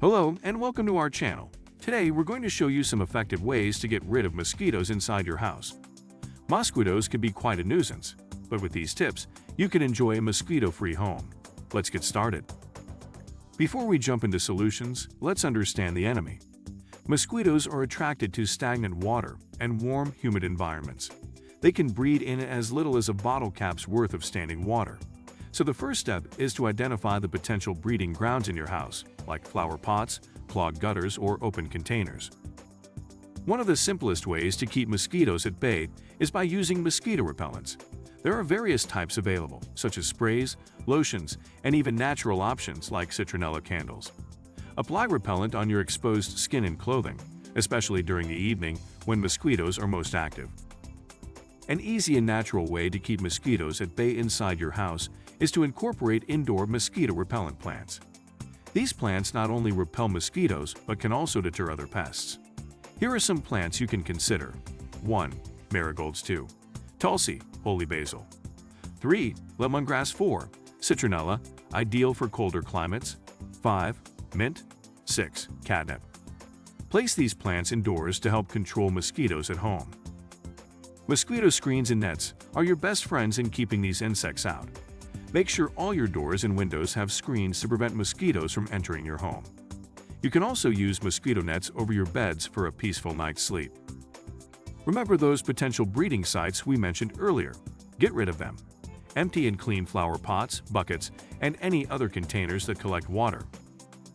Hello and welcome to our channel. Today we're going to show you some effective ways to get rid of mosquitoes inside your house. Mosquitoes can be quite a nuisance, but with these tips, you can enjoy a mosquito-free home. Let's get started. Before we jump into solutions, let's understand the enemy. Mosquitoes are attracted to stagnant water and warm, humid environments. They can breed in as little as a bottle cap's worth of standing water. So the first step is to identify the potential breeding grounds in your house, like flower pots, clogged gutters, or open containers. One of the simplest ways to keep mosquitoes at bay is by using mosquito repellents. There are various types available, such as sprays, lotions, and even natural options like citronella candles. Apply repellent on your exposed skin and clothing, especially during the evening when mosquitoes are most active. An easy and natural way to keep mosquitoes at bay inside your house is to incorporate indoor mosquito repellent plants. These plants not only repel mosquitoes but can also deter other pests. Here are some plants you can consider. 1. Marigolds. 2. Tulsi, holy basil. 3. Lemongrass. 4. Citronella, ideal for colder climates. 5. Mint. 6. Catnip. Place these plants indoors to help control mosquitoes at home. Mosquito screens and nets are your best friends in keeping these insects out. Make sure all your doors and windows have screens to prevent mosquitoes from entering your home. You can also use mosquito nets over your beds for a peaceful night's sleep. Remember those potential breeding sites we mentioned earlier. Get rid of them. Empty and clean flower pots, buckets, and any other containers that collect water.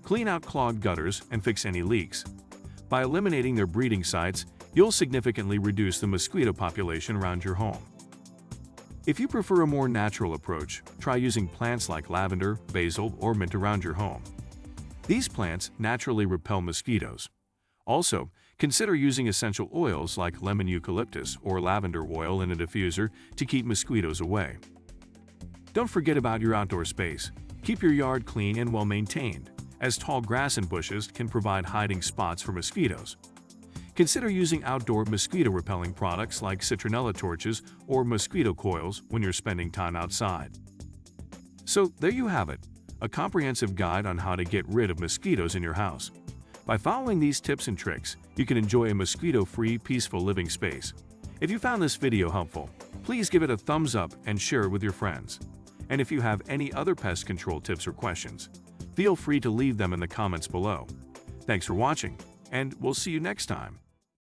Clean out clogged gutters and fix any leaks. By eliminating their breeding sites, you'll significantly reduce the mosquito population around your home. If you prefer a more natural approach, try using plants like lavender, basil, or mint around your home. These plants naturally repel mosquitoes. Also, consider using essential oils like lemon eucalyptus or lavender oil in a diffuser to keep mosquitoes away. Don't forget about your outdoor space. Keep your yard clean and well maintained, as tall grass and bushes can provide hiding spots for mosquitoes. Consider using outdoor mosquito-repelling products like citronella torches or mosquito coils when you're spending time outside. So there you have it, a comprehensive guide on how to get rid of mosquitoes in your house. By following these tips and tricks, you can enjoy a mosquito-free, peaceful living space. If you found this video helpful, please give it a thumbs up and share it with your friends. And if you have any other pest control tips or questions, feel free to leave them in the comments below. Thanks for watching, and we'll see you next time.